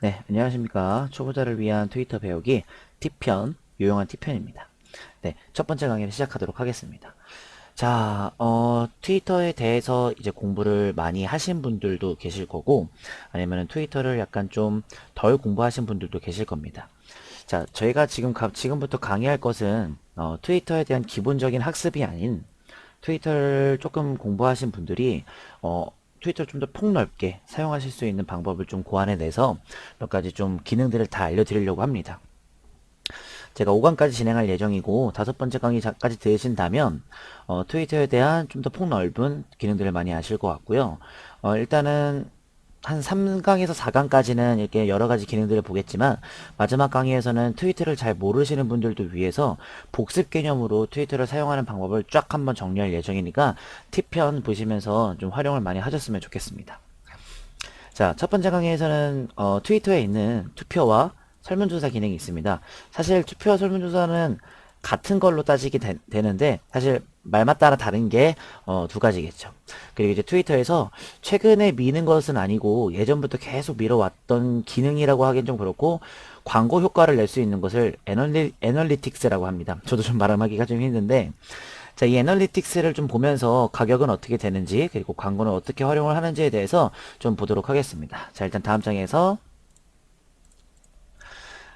네, 안녕하십니까. 초보자를 위한 트위터 배우기 T편, 유용한 T편입니다. 네, 첫 번째 강의를 시작하도록 하겠습니다. 자, 트위터에 대해서 이제 공부를 많이 하신 분들도 계실 거고, 아니면 트위터를 약간 좀 덜 공부하신 분들도 계실 겁니다. 자, 저희가 지금부터 강의할 것은, 트위터에 대한 기본적인 학습이 아닌, 트위터를 조금 공부하신 분들이 어, 트위터를 좀 더 폭넓게 사용하실 수 있는 방법을 좀 고안해내서 몇 가지 좀 기능들을 다 알려드리려고 합니다. 제가 5강까지 진행할 예정이고 다섯 번째 강의까지 들으신다면 트위터에 대한 좀 더 폭넓은 기능들을 많이 아실 것 같고요. 일단은 한 3강에서 4강까지는 이렇게 여러 가지 기능들을 보겠지만 마지막 강의에서는 트위터를 잘 모르시는 분들도 위해서 복습 개념으로 트위터를 사용하는 방법을 쫙 한번 정리할 예정이니까 T편 보시면서 좀 활용을 많이 하셨으면 좋겠습니다. 자, 첫 번째 강의에서는 트위터에 있는 투표와 설문조사 기능이 있습니다. 사실 투표와 설문조사는 같은 걸로 따지게 되는데 사실 말만 따라 다른 게 두 가지겠죠. 그리고 이제 트위터에서 최근에 미는 것은 아니고 예전부터 계속 미뤄왔던 기능이라고 하긴 좀 그렇고 광고 효과를 낼 수 있는 것을 애널리틱스라고 합니다. 저도 좀 말하기가 좀 힘든데 자, 이 애널리틱스를 좀 보면서 가격은 어떻게 되는지 그리고 광고는 어떻게 활용을 하는지에 대해서 좀 보도록 하겠습니다. 자, 일단 다음 장에서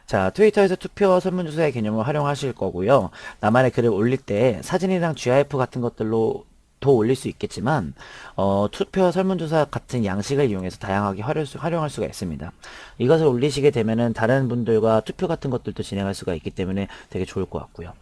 자, 트위터에서 투표 설문조사의 개념을 활용하실 거고요. 나만의 글을 올릴 때 사진이랑 GIF 같은 것들로 더 올릴 수 있겠지만 투표 설문조사 같은 양식을 이용해서 다양하게 활용할 수가 있습니다. 이것을 올리시게 되면은 다른 분들과 투표 같은 것들도 진행할 수가 있기 때문에 되게 좋을 것 같고요.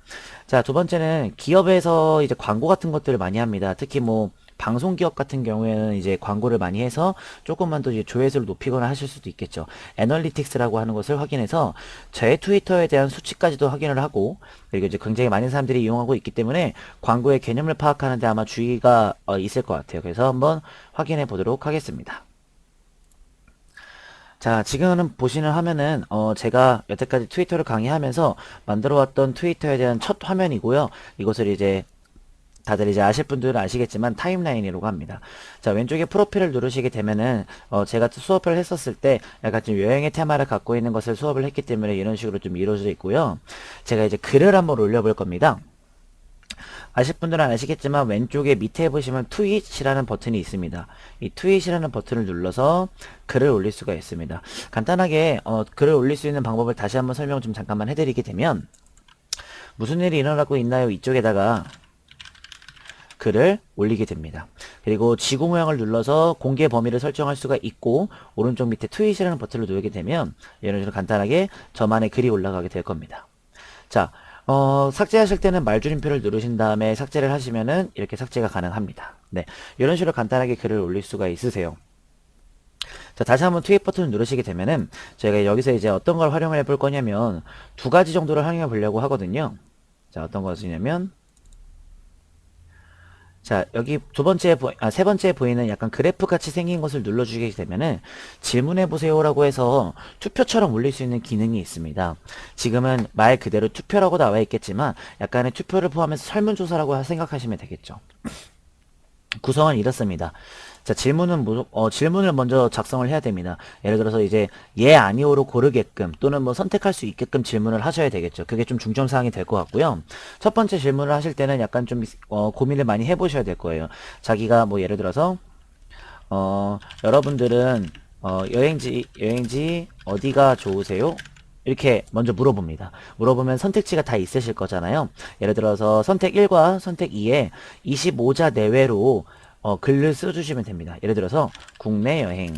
자, 두 번째는 기업에서 이제 광고 같은 것들을 많이 합니다. 특히 뭐 방송기업 같은 경우에는 이제 광고를 많이 해서 조금만 더 이제 조회수를 높이거나 하실 수도 있겠죠. 애널리틱스라고 하는 것을 확인해서 제 트위터에 대한 수치까지도 확인을 하고 그리고 이제 굉장히 많은 사람들이 이용하고 있기 때문에 광고의 개념을 파악하는데 아마 주의가 있을 것 같아요. 그래서 한번 확인해 보도록 하겠습니다. 자, 지금 보시는 화면은 제가 여태까지 트위터를 강의하면서 만들어 왔던 트위터에 대한 첫 화면이고요. 이것을 이제 다들 이제 아실 분들은 아시겠지만 타임라인이라고 합니다. 자, 왼쪽에 프로필을 누르시게 되면은 제가 수업을 했었을 때 약간 좀 여행의 테마를 갖고 있는 것을 수업을 했기 때문에 이런 식으로 좀 이루어져 있고요. 제가 이제 글을 한번 올려볼 겁니다. 아실 분들은 아시겠지만 왼쪽에 밑에 보시면 트윗이라는 버튼이 있습니다. 이 트윗이라는 버튼을 눌러서 글을 올릴 수가 있습니다. 간단하게 글을 올릴 수 있는 방법을 다시 한번 설명 좀 잠깐만 해드리게 되면 무슨 일이 일어나고 있나요? 이쪽에다가 글을 올리게 됩니다. 그리고 지구 모양을 눌러서 공개 범위를 설정할 수가 있고 오른쪽 밑에 트윗이라는 버튼을 누르게 되면 이런 식으로 간단하게 저만의 글이 올라가게 될 겁니다. 자, 삭제하실 때는 말줄임표를 누르신 다음에 삭제를 하시면은 이렇게 삭제가 가능합니다. 네, 이런 식으로 간단하게 글을 올릴 수가 있으세요. 자, 다시 한번 트윗 버튼을 누르시게 되면은 저희가 여기서 이제 어떤 걸 활용해 볼 거냐면 두 가지 정도를 활용해 보려고 하거든요. 자, 어떤 것이냐면 자, 여기 세 번째 보이는 약간 그래프 같이 생긴 것을 눌러주게 되면은 질문해보세요라고 해서 투표처럼 올릴 수 있는 기능이 있습니다. 지금은 말 그대로 투표라고 나와 있겠지만 약간의 투표를 포함해서 설문조사라고 생각하시면 되겠죠. 구성은 이렇습니다. 자, 질문을 먼저 작성을 해야 됩니다. 예를 들어서 이제 예, 아니오로 고르게끔 또는 뭐 선택할 수 있게끔 질문을 하셔야 되겠죠. 그게 좀 중점사항이 될 것 같고요. 첫 번째 질문을 하실 때는 약간 좀 고민을 많이 해보셔야 될 거예요. 자기가 뭐 예를 들어서 여러분들은 여행지 어디가 좋으세요? 이렇게 먼저 물어봅니다. 물어보면 선택지가 다 있으실 거잖아요. 예를 들어서 선택 1과 선택 2에 25자 내외로 글을 써주시면 됩니다. 예를 들어서 국내 여행.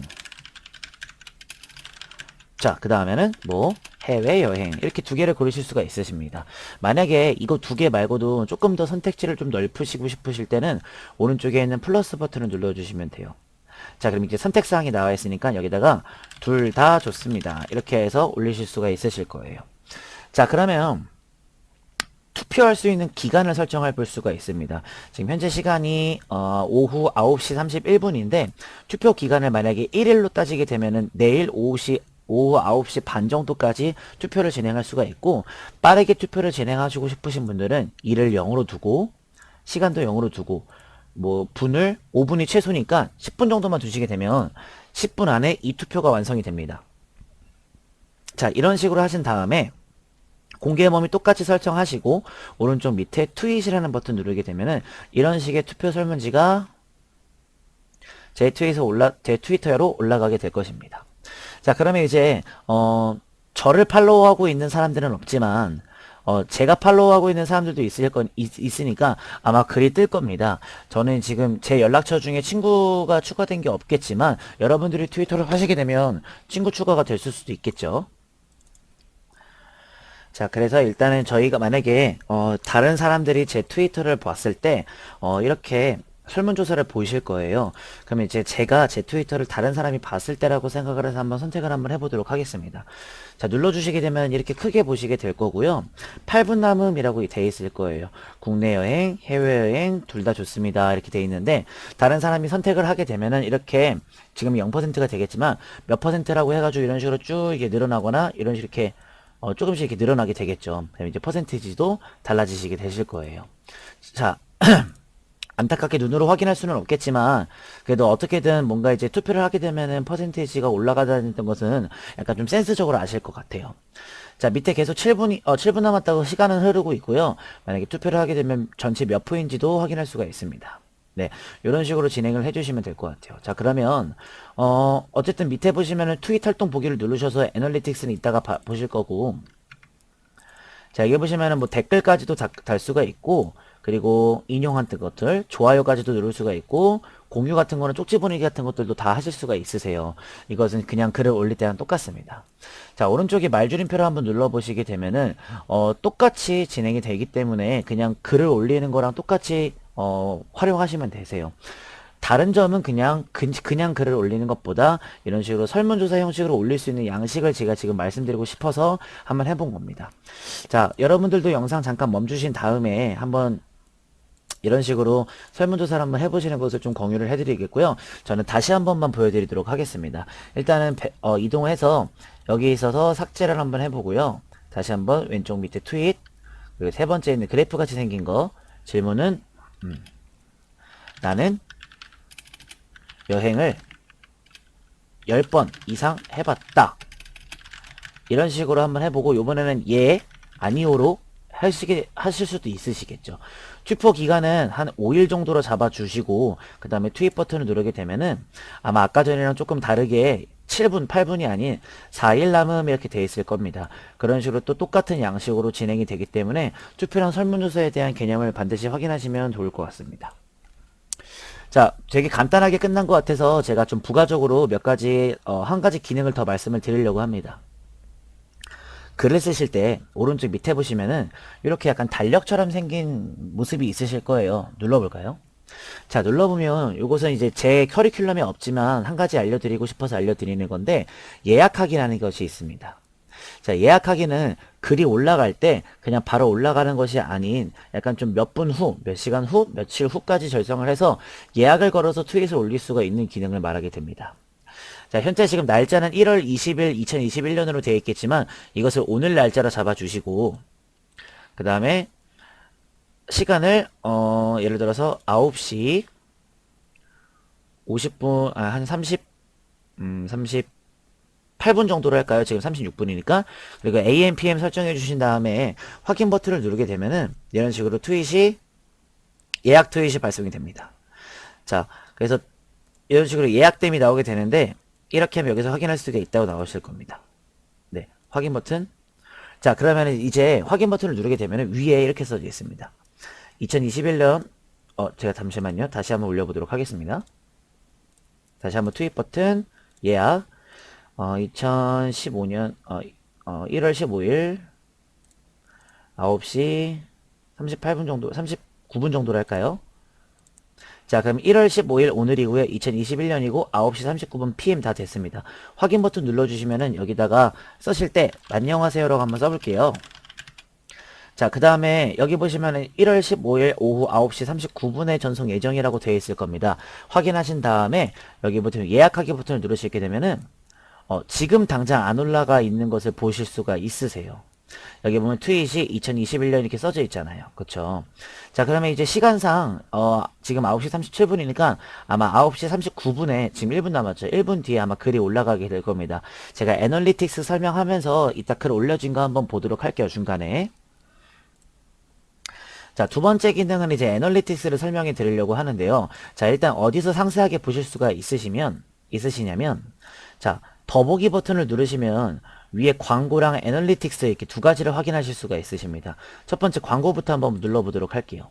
자, 그 다음에는 뭐 해외여행 이렇게 두 개를 고르실 수가 있으십니다. 만약에 이거 두 개 말고도 조금 더 선택지를 좀 넓히시고 싶으실 때는 오른쪽에 있는 플러스 버튼을 눌러주시면 돼요. 자, 그럼 이제 선택사항이 나와 있으니까 여기다가 둘 다 좋습니다. 이렇게 해서 올리실 수가 있으실 거예요. 자, 그러면 투표할 수 있는 기간을 설정해 볼 수가 있습니다. 지금 현재 시간이 오후 9시 31분인데 투표 기간을 만약에 1일로 따지게 되면은 내일 오후 9시 반 정도까지 투표를 진행할 수가 있고 빠르게 투표를 진행하시고 싶으신 분들은 이를 0으로 두고 시간도 0으로 두고 뭐 분을 5분이 최소니까 10분 정도만 두시게 되면 10분 안에 이 투표가 완성이 됩니다. 자, 이런 식으로 하신 다음에 공개 범위 똑같이 설정하시고 오른쪽 밑에 트윗이라는 버튼 누르게 되면은 이런 식의 투표 설문지가 제 트위터로 올라가게 될 것입니다. 자, 그러면 이제 저를 팔로우하고 있는 사람들은 없지만 제가 팔로우하고 있는 사람들도 있으니까 아마 글이 뜰 겁니다. 저는 지금 제 연락처 중에 친구가 추가된 게 없겠지만 여러분들이 트위터를 하시게 되면 친구 추가가 됐을 수도 있겠죠. 자, 그래서 일단은 저희가 만약에 다른 사람들이 제 트위터를 봤을 때 이렇게 설문조사를 보실 거예요. 그러면 이제 제가 제 트위터를 다른 사람이 봤을 때라고 생각을 해서 한번 선택을 한번 해보도록 하겠습니다. 자, 눌러주시게 되면 이렇게 크게 보시게 될 거고요. 8분 남음이라고 돼 있을 거예요. 국내 여행, 해외여행 둘 다 좋습니다. 이렇게 돼 있는데 다른 사람이 선택을 하게 되면은 이렇게 지금 0%가 되겠지만 몇 퍼센트라고 해가지고 이런 식으로 쭉 이게 늘어나거나 이런 식으로 이렇게 조금씩 이렇게 늘어나게 되겠죠. 그다음에 이제 퍼센티지도 달라지시게 되실 거예요. 자, 안타깝게 눈으로 확인할 수는 없겠지만 그래도 어떻게든 뭔가 이제 투표를 하게 되면은 퍼센테이지가 올라가다는 것은 약간 좀 센스적으로 아실 것 같아요. 자, 밑에 계속 7분 남았다고 시간은 흐르고 있고요. 만약에 투표를 하게 되면 전체 몇 표인지도 확인할 수가 있습니다. 네, 이런 식으로 진행을 해주시면 될 것 같아요. 자, 그러면 어쨌든 밑에 보시면은 트윗 활동 보기를 누르셔서 애널리틱스는 이따가 보실 거고, 자, 여기 보시면은 뭐 댓글까지도 달 수가 있고, 그리고 인용한 것들, 좋아요까지도 누를 수가 있고, 공유 같은 거는 쪽지 보내기 같은 것들도 다 하실 수가 있으세요. 이것은 그냥 글을 올릴 때랑 똑같습니다. 자, 오른쪽에 말줄임표를 한번 눌러보시게 되면은, 똑같이 진행이 되기 때문에 그냥 글을 올리는 거랑 똑같이, 활용하시면 되세요. 다른 점은 그냥 글을 올리는 것보다 이런 식으로 설문조사 형식으로 올릴 수 있는 양식을 제가 지금 말씀드리고 싶어서 한번 해본 겁니다. 자, 여러분들도 영상 잠깐 멈추신 다음에 한번 이런 식으로 설문조사를 한번 해보시는 것을 좀 공유를 해드리겠고요. 저는 다시 한 번만 보여드리도록 하겠습니다. 일단은 이동해서 여기 있어서 삭제를 한번 해보고요. 다시 한번 왼쪽 밑에 트윗, 그리고 세 번째 있는 그래프 같이 생긴 거, 질문은 나는 여행을 10번 이상 해봤다. 이런 식으로 한번 해보고 요번에는 예, 아니오로 하실 수도 있으시겠죠. 투표 기간은 한 5일 정도로 잡아주시고 그 다음에 트윗 버튼을 누르게 되면은 아마 아까 전이랑 조금 다르게 7분, 8분이 아닌 4일 남음 이렇게 돼 있을 겁니다. 그런 식으로 또 똑같은 양식으로 진행이 되기 때문에 투표랑 설문조사에 대한 개념을 반드시 확인하시면 좋을 것 같습니다. 자, 되게 간단하게 끝난 것 같아서 제가 좀 부가적으로 몇 가지, 한 가지 기능을 더 말씀을 드리려고 합니다. 글을 쓰실 때 오른쪽 밑에 보시면은 이렇게 약간 달력처럼 생긴 모습이 있으실 거예요. 눌러볼까요? 자, 눌러보면 이것은 이제 제 커리큘럼에 없지만 한 가지 알려드리고 싶어서 알려드리는 건데 예약하기라는 것이 있습니다. 자, 예약하기는 글이 올라갈 때 그냥 바로 올라가는 것이 아닌 약간 좀 몇 분 후, 몇 시간 후, 며칠 후까지 결정을 해서 예약을 걸어서 트윗을 올릴 수가 있는 기능을 말하게 됩니다. 자, 현재 지금 날짜는 1월 20일 2021년으로 되어 있겠지만 이것을 오늘 날짜로 잡아주시고 그 다음에 시간을 예를 들어서 9시 50분 한 38분 정도로 할까요? 지금 36분이니까. 그리고 AM, PM 설정해 주신 다음에 확인 버튼을 누르게 되면은 이런 식으로 예약 트윗이 발송이 됩니다. 자, 그래서 이런 식으로 예약됨이 나오게 되는데 이렇게 하면 여기서 확인할 수가 있다고 나오실 겁니다. 네, 확인 버튼. 자, 그러면 이제 확인 버튼을 누르게 되면 위에 이렇게 써져 있습니다. 2021년 제가 잠시만요. 다시 한번 올려보도록 하겠습니다. 다시 한번 트윗 버튼 예약 2015년 1월 15일 9시 38분 정도 39분 정도로 할까요? 자, 그럼 1월 15일 오늘이고요. 2021년이고 9시 39분 PM 다 됐습니다. 확인 버튼 눌러주시면은 여기다가 쓰실 때 안녕하세요라고 한번 써볼게요. 자, 그 다음에 여기 보시면은 1월 15일 오후 9시 39분에 전송 예정이라고 되어 있을 겁니다. 확인하신 다음에 여기 버튼 예약하기 버튼을 누르시게 되면은 지금 당장 안 올라가 있는 것을 보실 수가 있으세요. 여기 보면 트윗이 2021년 이렇게 써져 있잖아요. 그쵸? 자, 그러면 이제 시간상, 지금 9시 37분이니까 아마 9시 39분에 지금 1분 남았죠. 1분 뒤에 아마 글이 올라가게 될 겁니다. 제가 애널리틱스 설명하면서 이따 글 올려진 거 한번 보도록 할게요. 중간에. 자, 두 번째 기능은 이제 애널리틱스를 설명해 드리려고 하는데요. 자, 일단 어디서 상세하게 보실 수가 있으시냐면, 자, 더보기 버튼을 누르시면 위에 광고랑 애널리틱스 이렇게 두 가지를 확인하실 수가 있으십니다. 첫 번째 광고부터 한번 눌러보도록 할게요.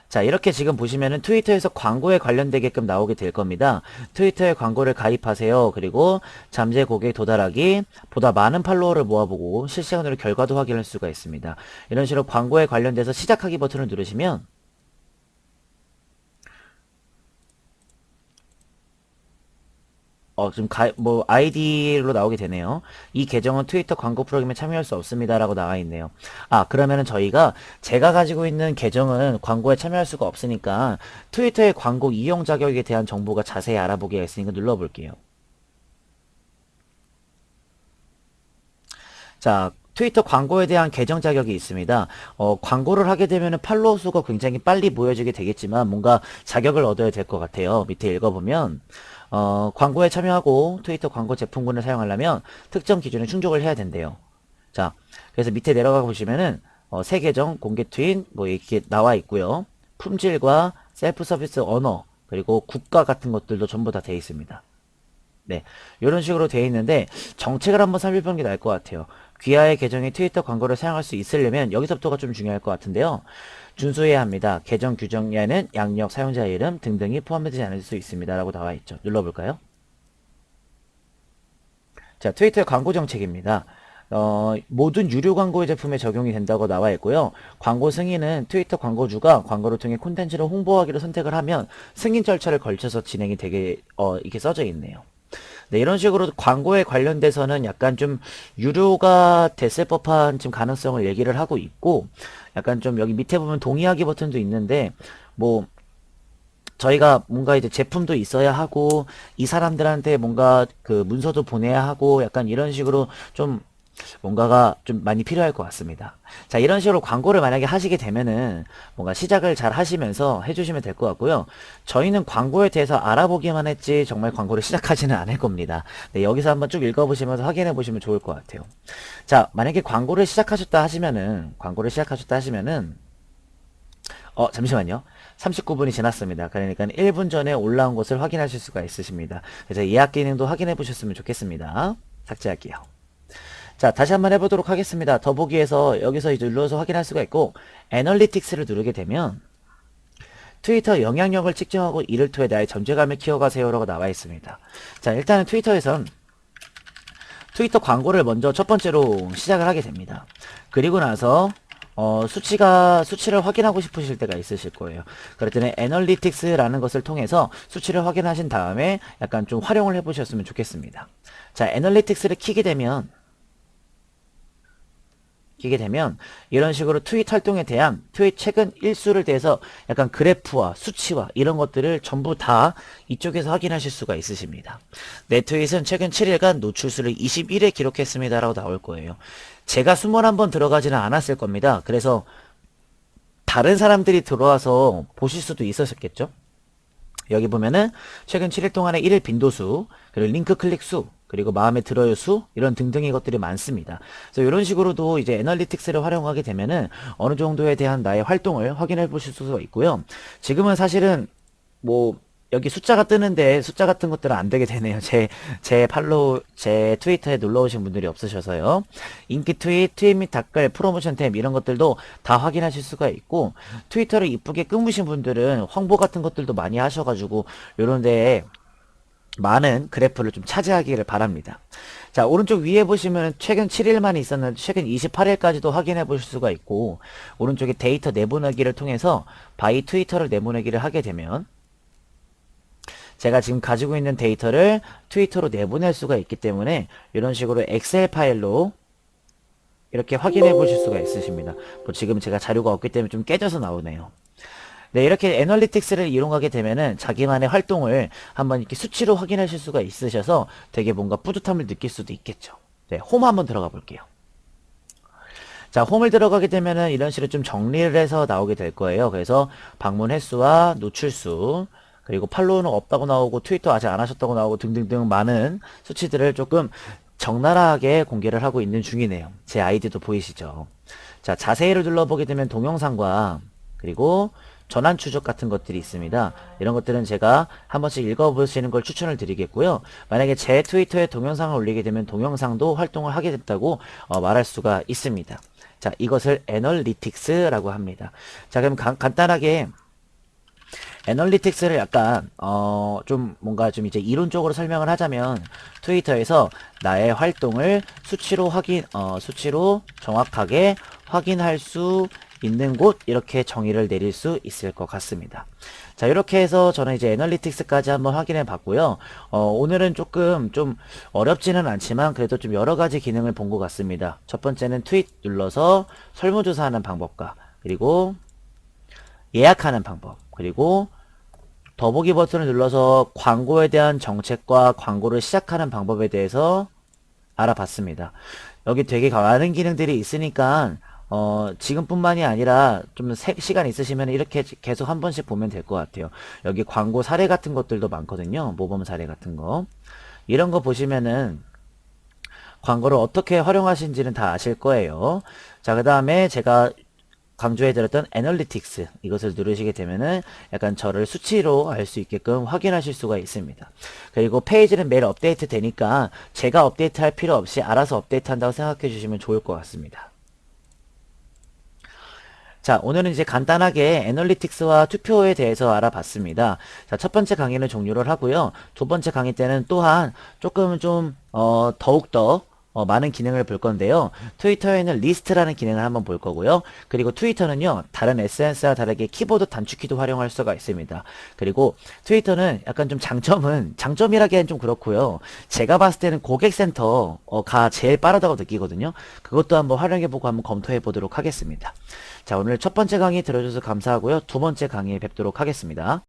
자, 이렇게 지금 보시면은 트위터에서 광고에 관련되게끔 나오게 될 겁니다. 트위터에 광고를 가입하세요. 그리고 잠재 고객 도달하기, 보다 많은 팔로워를 모아보고 실시간으로 결과도 확인할 수가 있습니다. 이런 식으로 광고에 관련돼서 시작하기 버튼을 누르시면 지금 아이디로 나오게 되네요. 이 계정은 트위터 광고 프로그램에 참여할 수 없습니다. 라고 나와 있네요. 그러면은 제가 가지고 있는 계정은 광고에 참여할 수가 없으니까 트위터의 광고 이용 자격에 대한 정보가 자세히 알아보기가 있으니까 눌러볼게요. 자, 트위터 광고에 대한 계정 자격이 있습니다. 광고를 하게 되면 팔로워 수가 굉장히 빨리 모여지게 되겠지만 뭔가 자격을 얻어야 될 것 같아요. 밑에 읽어보면 광고에 참여하고 트위터 광고 제품군을 사용하려면 특정 기준에 충족을 해야 된대요. 자, 그래서 밑에 내려가 보시면은 새 계정, 공개 트윗 뭐 이렇게 나와 있고요. 품질과 셀프 서비스 언어 그리고 국가 같은 것들도 전부 다 되어 있습니다. 네, 이런 식으로 되어 있는데 정책을 한번 살펴보는 게 나을 것 같아요. 귀하의 계정에 트위터 광고를 사용할 수 있으려면 여기서부터가 좀 중요할 것 같은데요. 준수해야 합니다. 계정 규정에는 양력, 사용자 이름 등등이 포함되지 않을 수 있습니다. 라고 나와 있죠. 눌러볼까요? 자, 트위터의 광고 정책입니다. 모든 유료 광고의 제품에 적용이 된다고 나와 있고요. 광고 승인은 트위터 광고주가 광고를 통해 콘텐츠를 홍보하기로 선택을 하면 승인 절차를 걸쳐서 진행이 되게 이렇게 써져 있네요. 네, 이런 식으로 광고에 관련돼서는 약간 좀 유료가 됐을 법한 지금 가능성을 얘기를 하고 있고, 약간 좀 여기 밑에 보면 동의하기 버튼도 있는데, 뭐, 저희가 뭔가 이제 제품도 있어야 하고, 이 사람들한테 뭔가 그 문서도 보내야 하고, 약간 이런 식으로 좀 뭔가가 좀 많이 필요할 것 같습니다. 자, 이런 식으로 광고를 만약에 하시게 되면은 뭔가 시작을 잘 하시면서 해주시면 될 것 같고요. 저희는 광고에 대해서 알아보기만 했지 정말 광고를 시작하지는 않을 겁니다. 네, 여기서 한번 쭉 읽어보시면서 확인해 보시면 좋을 것 같아요. 자, 만약에 광고를 시작하셨다 하시면은 잠시만요. 39분이 지났습니다. 그러니까 1분 전에 올라온 것을 확인하실 수가 있으십니다. 그래서 예약 기능도 확인해 보셨으면 좋겠습니다. 삭제할게요. 자, 다시 한번 해보도록 하겠습니다. 더보기에서 여기서 이제 눌러서 확인할 수가 있고 애널리틱스를 누르게 되면 트위터 영향력을 측정하고 이를 통해 나의 존재감을 키워가세요 라고 나와 있습니다. 자, 일단은 트위터에선 트위터 광고를 먼저 첫 번째로 시작을 하게 됩니다. 그리고 나서 수치를 확인하고 싶으실 때가 있으실 거예요. 그럴 때는 애널리틱스라는 것을 통해서 수치를 확인하신 다음에 약간 좀 활용을 해보셨으면 좋겠습니다. 자, 애널리틱스를 키게 되면 이런 식으로 트윗 활동에 대한 트윗 최근 일수를 대해서 약간 그래프와 수치와 이런 것들을 전부 다 이쪽에서 확인하실 수가 있으십니다. 내 트윗은 최근 7일간 노출수를 21에 기록했습니다 라고 나올 거예요. 제가 21번 들어가지는 않았을 겁니다. 그래서 다른 사람들이 들어와서 보실 수도 있었겠죠. 여기 보면은 최근 7일 동안의 1일 빈도수, 그리고 링크 클릭 수, 그리고 마음에 들어요 수, 이런 등등의 것들이 많습니다. 그래서 이런 식으로도 이제 애널리틱스를 활용하게 되면은 어느 정도에 대한 나의 활동을 확인해 보실 수가 있고요. 지금은 사실은 뭐 여기 숫자가 뜨는데 숫자 같은 것들은 안 되게 되네요. 제 트위터에 놀러 오신 분들이 없으셔서요. 인기 트윗, 트윗 및 댓글, 프로모션 탭 이런 것들도 다 확인하실 수가 있고, 트위터를 이쁘게 꾸미신 분들은 홍보 같은 것들도 많이 하셔가지고 요런 데에 많은 그래프를 좀 차지하기를 바랍니다. 자, 오른쪽 위에 보시면 최근 7일만 있었는데 최근 28일까지도 확인해 보실 수가 있고, 오른쪽에 데이터 내보내기를 통해서 바이 트위터를 내보내기를 하게 되면 제가 지금 가지고 있는 데이터를 트위터로 내보낼 수가 있기 때문에 이런 식으로 엑셀 파일로 이렇게 확인해 보실 수가 있으십니다. 뭐 지금 제가 자료가 없기 때문에 좀 깨져서 나오네요. 네, 이렇게 애널리틱스를 이용하게 되면은 자기만의 활동을 한번 이렇게 수치로 확인하실 수가 있으셔서 되게 뭔가 뿌듯함을 느낄 수도 있겠죠. 네, 홈 한번 들어가 볼게요. 자, 홈을 들어가게 되면은 이런 식으로 좀 정리를 해서 나오게 될 거예요. 그래서 방문 횟수와 노출수, 그리고 팔로우는 없다고 나오고 트위터 아직 안 하셨다고 나오고 등등등 많은 수치들을 조금 적나라하게 공개를 하고 있는 중이네요. 제 아이디도 보이시죠? 자, 자세히를 눌러보게 되면 동영상과 그리고 전환 추적 같은 것들이 있습니다. 이런 것들은 제가 한 번씩 읽어보시는 걸 추천을 드리겠고요. 만약에 제 트위터에 동영상을 올리게 되면 동영상도 활동을 하게 됐다고 말할 수가 있습니다. 자, 이것을 애널리틱스라고 합니다. 자, 그럼 간단하게 애널리틱스를 약간 좀 뭔가 좀 이제 이론적으로 설명을 하자면 트위터에서 나의 활동을 수치로 정확하게 확인할 수 있는 곳, 이렇게 정의를 내릴 수 있을 것 같습니다. 자, 이렇게 해서 저는 이제 애널리틱스까지 한번 확인해 봤고요. 오늘은 조금 좀 어렵지는 않지만 그래도 좀 여러 가지 기능을 본 것 같습니다. 첫 번째는 트윗 눌러서 설문조사하는 방법과 그리고 예약하는 방법, 그리고 더보기 버튼을 눌러서 광고에 대한 정책과 광고를 시작하는 방법에 대해서 알아봤습니다. 여기 되게 많은 기능들이 있으니까 지금뿐만이 아니라 좀 시간 있으시면 이렇게 계속 한 번씩 보면 될 것 같아요. 여기 광고 사례 같은 것들도 많거든요. 모범 사례 같은 거. 이런 거 보시면은 광고를 어떻게 활용하신지는 다 아실 거예요. 자, 그 다음에 제가 강조해드렸던 애널리틱스, 이것을 누르시게 되면은 약간 저를 수치로 알 수 있게끔 확인하실 수가 있습니다. 그리고 페이지는 매일 업데이트 되니까 제가 업데이트 할 필요 없이 알아서 업데이트 한다고 생각해 주시면 좋을 것 같습니다. 자, 오늘은 이제 간단하게 애널리틱스와 투표에 대해서 알아봤습니다. 자, 첫 번째 강의는 종료를 하고요. 두 번째 강의 때는 또한 조금 좀 더욱더 많은 기능을 볼 건데요. 트위터에는 리스트라는 기능을 한번 볼 거고요. 그리고 트위터는요, 다른 SNS와 다르게 키보드 단축키도 활용할 수가 있습니다. 그리고 트위터는 약간 좀 장점이라기엔 좀 그렇고요. 제가 봤을 때는 고객센터가 제일 빠르다고 느끼거든요. 그것도 한번 활용해보고 한번 검토해보도록 하겠습니다. 자, 오늘 첫 번째 강의 들어줘서 감사하고요. 두 번째 강의에 뵙도록 하겠습니다.